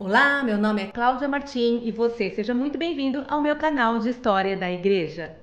Olá, meu nome é Cláudia Martim e você seja muito bem-vindo ao meu canal de História da Igreja.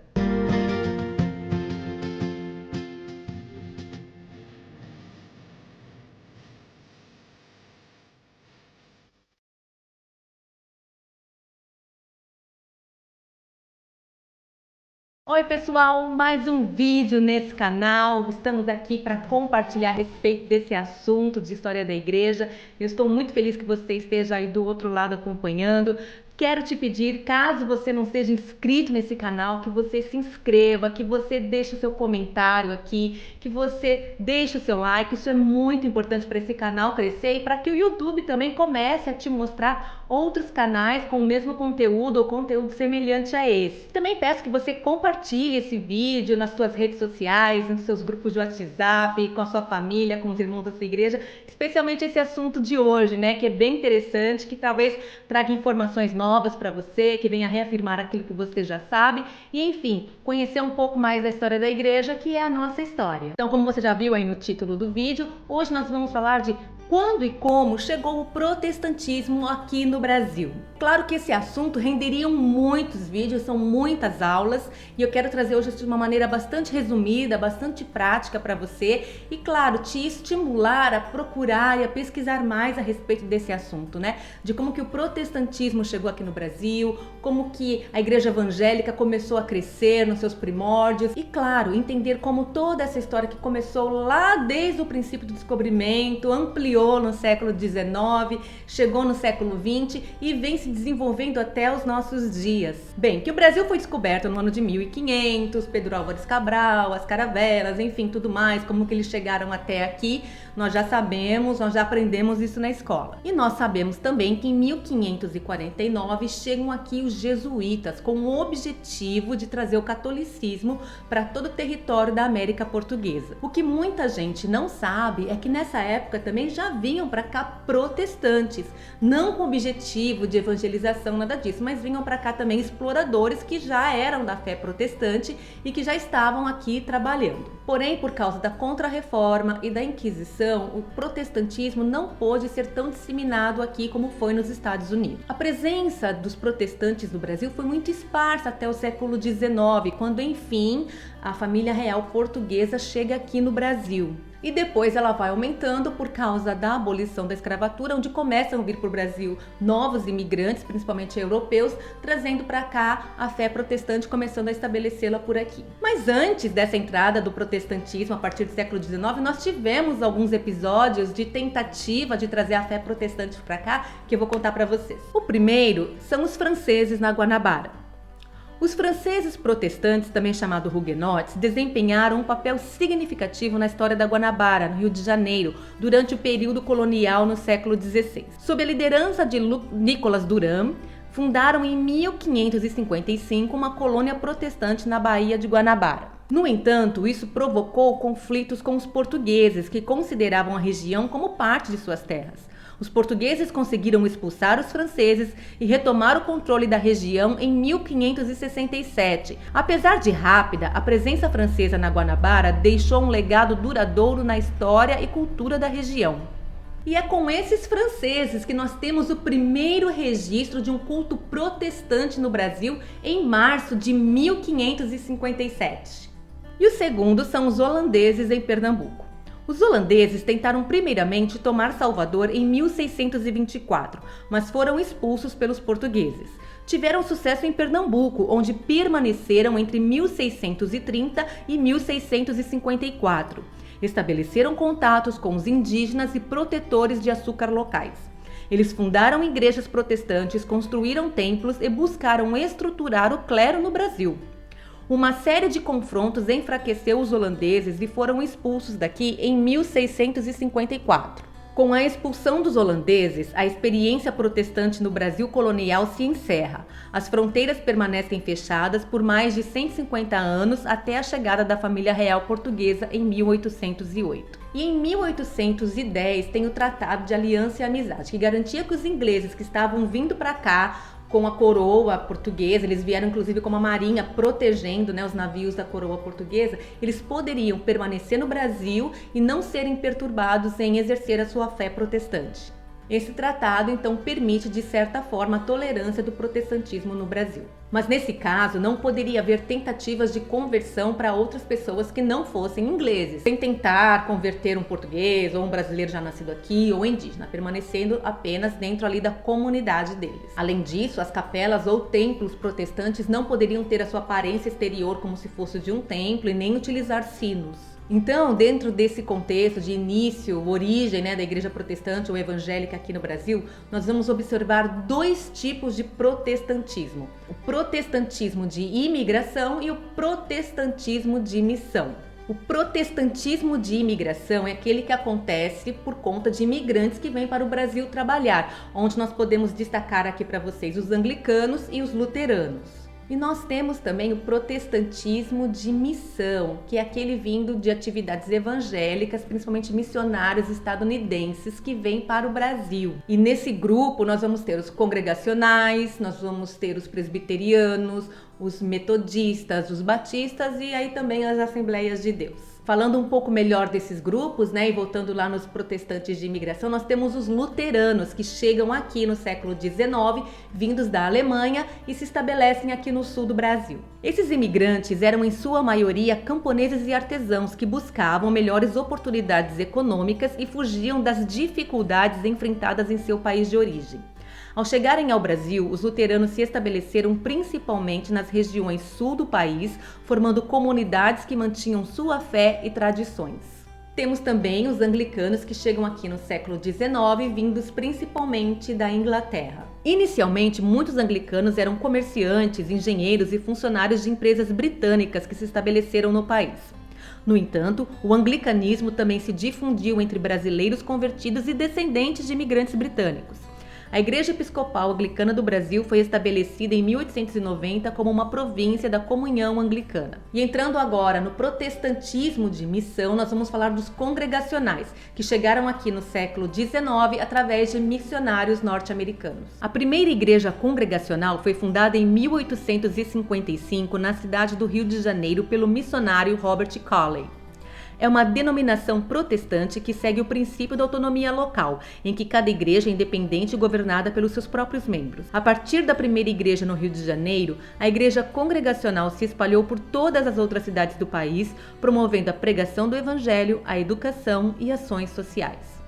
Oi pessoal, mais um vídeo nesse canal. Estamos aqui para compartilhar a respeito desse assunto de História da Igreja. Eu estou muito feliz que você esteja aí do outro lado acompanhando. Quero te pedir, caso você não seja inscrito nesse canal, que você se inscreva, que você deixe o seu comentário aqui, que você deixe o seu like. Isso é muito importante para esse canal crescer e para que o YouTube também comece a te mostrar outros canais com o mesmo conteúdo ou conteúdo semelhante a esse. Também peço que você compartilhe esse vídeo nas suas redes sociais, nos seus grupos de WhatsApp, com a sua família, com os irmãos da sua igreja, especialmente esse assunto de hoje, né, que é bem interessante, que talvez traga informações novas para você, que venha reafirmar aquilo que você já sabe e, enfim, conhecer um pouco mais da história da igreja, que é a nossa história. Então, como você já viu aí no título do vídeo, hoje nós vamos falar de quando e como chegou o protestantismo aqui no Brasil. Claro que esse assunto renderia muitos vídeos, são muitas aulas, e eu quero trazer hoje de uma maneira bastante resumida, bastante prática para você e, claro, te estimular a procurar e a pesquisar mais a respeito desse assunto, né? De como que o protestantismo chegou aqui no Brasil, como que a igreja evangélica começou a crescer nos seus primórdios e, claro, entender como toda essa história que começou lá desde o princípio do descobrimento, ampliou no século XIX, chegou no século XX e vem se desenvolvendo até os nossos dias. Bem, que o Brasil foi descoberto no ano de 1500, Pedro Álvares Cabral, as caravelas, enfim, tudo mais, como que eles chegaram até aqui, nós já sabemos, nós já aprendemos isso na escola. E nós sabemos também que em 1549 chegam aqui os jesuítas com o objetivo de trazer o catolicismo para todo o território da América Portuguesa. O que muita gente não sabe é que nessa época também já vinham para cá protestantes, não com o objetivo de evangelização, nada disso, mas vinham para cá também exploradores que já eram da fé protestante e que já estavam aqui trabalhando. Porém, por causa da Contra-Reforma e da Inquisição, o protestantismo não pôde ser tão disseminado aqui como foi nos Estados Unidos. A presença dos protestantes no Brasil foi muito esparsa até o século XIX, quando, enfim, a família real portuguesa chega aqui no Brasil. E depois ela vai aumentando por causa da abolição da escravatura, onde começam a vir para o Brasil novos imigrantes, principalmente europeus, trazendo para cá a fé protestante, começando a estabelecê-la por aqui. Mas antes dessa entrada do protestantismo, a partir do século XIX, nós tivemos alguns episódios de tentativa de trazer a fé protestante para cá, que eu vou contar para vocês. O primeiro são os franceses na Guanabara. Os franceses protestantes, também chamados huguenotes, desempenharam um papel significativo na história da Guanabara, no Rio de Janeiro, durante o período colonial no século XVI. Sob a liderança de Nicolas Duran, fundaram em 1555 uma colônia protestante na Baía de Guanabara. No entanto, isso provocou conflitos com os portugueses, que consideravam a região como parte de suas terras. Os portugueses conseguiram expulsar os franceses e retomar o controle da região em 1567. Apesar de rápida, a presença francesa na Guanabara deixou um legado duradouro na história e cultura da região. E é com esses franceses que nós temos o primeiro registro de um culto protestante no Brasil em março de 1557. E o segundo são os holandeses em Pernambuco. Os holandeses tentaram primeiramente tomar Salvador em 1624, mas foram expulsos pelos portugueses. Tiveram sucesso em Pernambuco, onde permaneceram entre 1630 e 1654. Estabeleceram contatos com os indígenas e protetores de açúcar locais. Eles fundaram igrejas protestantes, construíram templos e buscaram estruturar o clero no Brasil. Uma série de confrontos enfraqueceu os holandeses e foram expulsos daqui em 1654. Com a expulsão dos holandeses, a experiência protestante no Brasil colonial se encerra. As fronteiras permanecem fechadas por mais de 150 anos até a chegada da família real portuguesa em 1808. E em 1810 tem o Tratado de Aliança e Amizade, que garantia que os ingleses que estavam vindo para cá com a coroa portuguesa, eles vieram inclusive com uma marinha protegendo, os navios da coroa portuguesa, eles poderiam permanecer no Brasil e não serem perturbados em exercer a sua fé protestante. Esse tratado, então, permite, de certa forma, a tolerância do protestantismo no Brasil. Mas nesse caso, não poderia haver tentativas de conversão para outras pessoas que não fossem ingleses, sem tentar converter um português ou um brasileiro já nascido aqui ou indígena, permanecendo apenas dentro ali da comunidade deles. Além disso, as capelas ou templos protestantes não poderiam ter a sua aparência exterior como se fosse de um templo e nem utilizar sinos. Então, dentro desse contexto de início, origem, da igreja protestante ou evangélica aqui no Brasil, nós vamos observar dois tipos de protestantismo: o protestantismo de imigração e o protestantismo de missão. O protestantismo de imigração é aquele que acontece por conta de imigrantes que vêm para o Brasil trabalhar, onde nós podemos destacar aqui para vocês os anglicanos e os luteranos. E nós temos também o protestantismo de missão, que é aquele vindo de atividades evangélicas, principalmente missionários estadunidenses que vêm para o Brasil. E nesse grupo nós vamos ter os congregacionais, nós vamos ter os presbiterianos, os metodistas, os batistas e aí também as Assembleias de Deus. Falando um pouco melhor desses grupos, e voltando lá nos protestantes de imigração, nós temos os luteranos que chegam aqui no século XIX, vindos da Alemanha e se estabelecem aqui no sul do Brasil. Esses imigrantes eram em sua maioria camponeses e artesãos que buscavam melhores oportunidades econômicas e fugiam das dificuldades enfrentadas em seu país de origem. Ao chegarem ao Brasil, os luteranos se estabeleceram principalmente nas regiões sul do país, formando comunidades que mantinham sua fé e tradições. Temos também os anglicanos que chegam aqui no século XIX, vindos principalmente da Inglaterra. Inicialmente, muitos anglicanos eram comerciantes, engenheiros e funcionários de empresas britânicas que se estabeleceram no país. No entanto, o anglicanismo também se difundiu entre brasileiros convertidos e descendentes de imigrantes britânicos. A Igreja Episcopal Anglicana do Brasil foi estabelecida em 1890 como uma província da Comunhão Anglicana. E entrando agora no protestantismo de missão, nós vamos falar dos congregacionais, que chegaram aqui no século XIX através de missionários norte-americanos. A primeira igreja congregacional foi fundada em 1855 na cidade do Rio de Janeiro pelo missionário Robert Cowley. É uma denominação protestante que segue o princípio da autonomia local, em que cada igreja é independente e governada pelos seus próprios membros. A partir da primeira igreja no Rio de Janeiro, a igreja congregacional se espalhou por todas as outras cidades do país, promovendo a pregação do evangelho, a educação e ações sociais.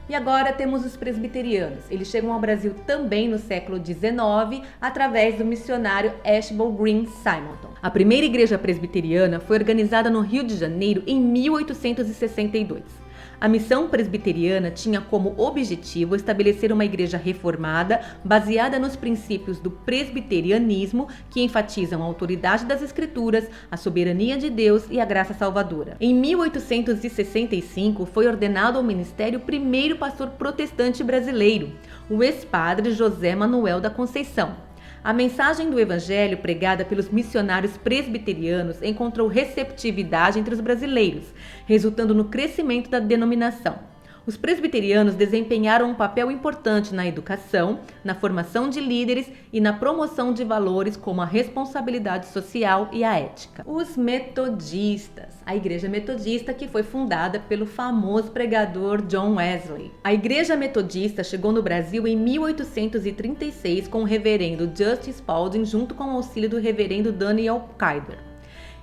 E agora temos os presbiterianos. Eles chegam ao Brasil também no século XIX, através do missionário Archibald Green Simonton. A primeira igreja presbiteriana foi organizada no Rio de Janeiro em 1862. A missão presbiteriana tinha como objetivo estabelecer uma igreja reformada baseada nos princípios do presbiterianismo, que enfatizam a autoridade das Escrituras, a soberania de Deus e a graça salvadora. Em 1865 foi ordenado ao ministério o primeiro pastor protestante brasileiro, o ex-padre José Manuel da Conceição. A mensagem do evangelho pregada pelos missionários presbiterianos encontrou receptividade entre os brasileiros, resultando no crescimento da denominação. Os presbiterianos desempenharam um papel importante na educação, na formação de líderes e na promoção de valores como a responsabilidade social e a ética. Os metodistas, a igreja metodista que foi fundada pelo famoso pregador John Wesley. A igreja metodista chegou no Brasil em 1836 com o reverendo Justin Spalding junto com o auxílio do reverendo Daniel Kyder.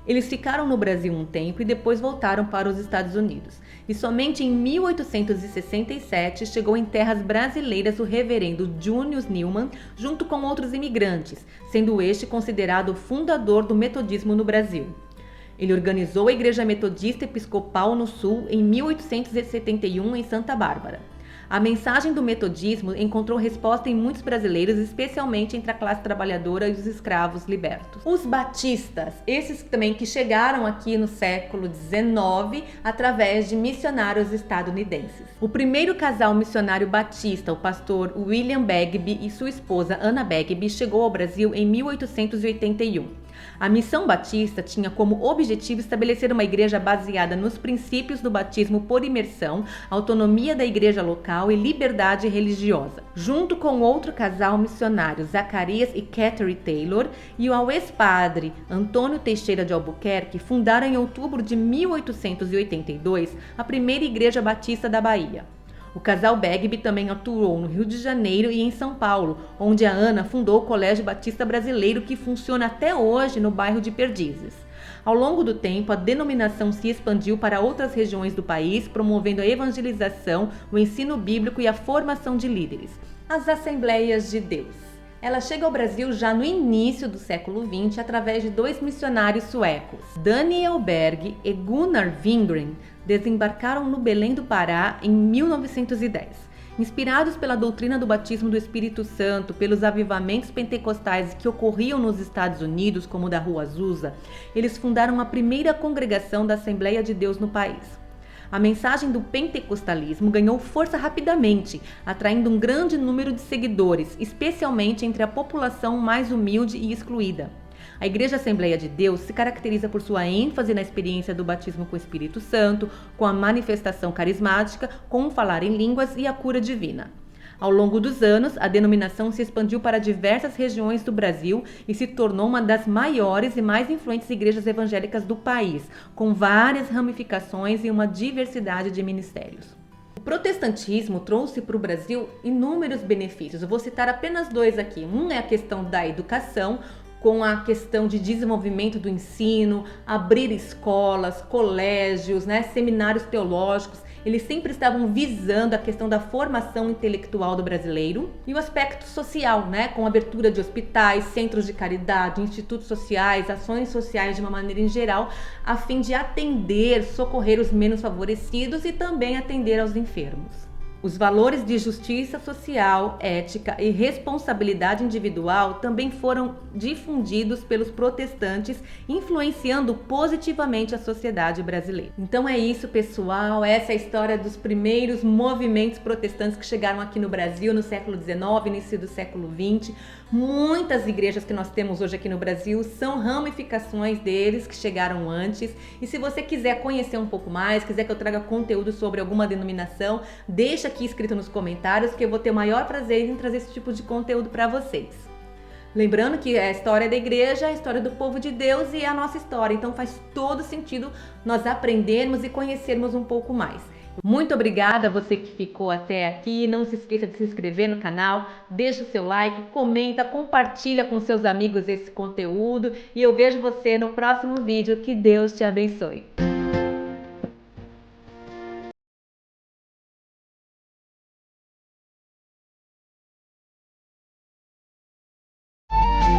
Eles ficaram no Brasil um tempo e depois voltaram para os Estados Unidos. E somente em 1867 chegou em terras brasileiras o reverendo Junius Newman, junto com outros imigrantes, sendo este considerado o fundador do metodismo no Brasil. Ele organizou a Igreja Metodista Episcopal no Sul em 1871 em Santa Bárbara. A mensagem do metodismo encontrou resposta em muitos brasileiros, especialmente entre a classe trabalhadora e os escravos libertos. Os batistas, esses também que chegaram aqui no século XIX através de missionários estadunidenses. O primeiro casal missionário batista, o pastor William Bagby e sua esposa Anna Bagby, chegou ao Brasil em 1881. A missão batista tinha como objetivo estabelecer uma igreja baseada nos princípios do batismo por imersão, autonomia da igreja local e liberdade religiosa. Junto com outro casal missionário, Zacarias e Catherine Taylor, e o ex-padre Antônio Teixeira de Albuquerque, fundaram em outubro de 1882 a primeira igreja batista da Bahia. O casal Begbie também atuou no Rio de Janeiro e em São Paulo, onde a Ana fundou o Colégio Batista Brasileiro, que funciona até hoje no bairro de Perdizes. Ao longo do tempo, a denominação se expandiu para outras regiões do país, promovendo a evangelização, o ensino bíblico e a formação de líderes. As Assembleias de Deus. Ela chega ao Brasil já no início do século XX através de dois missionários suecos. Daniel Berg e Gunnar Wingren desembarcaram no Belém do Pará em 1910. Inspirados pela doutrina do batismo do Espírito Santo, pelos avivamentos pentecostais que ocorriam nos Estados Unidos, como o da Rua Azusa, eles fundaram a primeira congregação da Assembleia de Deus no país. A mensagem do pentecostalismo ganhou força rapidamente, atraindo um grande número de seguidores, especialmente entre a população mais humilde e excluída. A Igreja Assembleia de Deus se caracteriza por sua ênfase na experiência do batismo com o Espírito Santo, com a manifestação carismática, com o falar em línguas e a cura divina. Ao longo dos anos, a denominação se expandiu para diversas regiões do Brasil e se tornou uma das maiores e mais influentes igrejas evangélicas do país, com várias ramificações e uma diversidade de ministérios. O protestantismo trouxe para o Brasil inúmeros benefícios. Eu vou citar apenas dois aqui. Um é a questão da educação, com a questão de desenvolvimento do ensino, abrir escolas, colégios, seminários teológicos. Eles sempre estavam visando a questão da formação intelectual do brasileiro e o aspecto social, com abertura de hospitais, centros de caridade, institutos sociais, ações sociais de uma maneira em geral, a fim de atender, socorrer os menos favorecidos e também atender aos enfermos. Os valores de justiça social, ética e responsabilidade individual também foram difundidos pelos protestantes, influenciando positivamente a sociedade brasileira. Então é isso, pessoal. Essa é a história dos primeiros movimentos protestantes que chegaram aqui no Brasil no século XIX, início do século XX. Muitas igrejas que nós temos hoje aqui no Brasil são ramificações deles que chegaram antes. E se você quiser conhecer um pouco mais, quiser que eu traga conteúdo sobre alguma denominação, deixa aqui escrito nos comentários que eu vou ter o maior prazer em trazer esse tipo de conteúdo para vocês. Lembrando que a história da igreja é a história do povo de Deus e é a nossa história, então faz todo sentido nós aprendermos e conhecermos um pouco mais. Muito obrigada a você que ficou até aqui, não se esqueça de se inscrever no canal, deixa o seu like, comenta, compartilha com seus amigos esse conteúdo e eu vejo você no próximo vídeo. Que Deus te abençoe.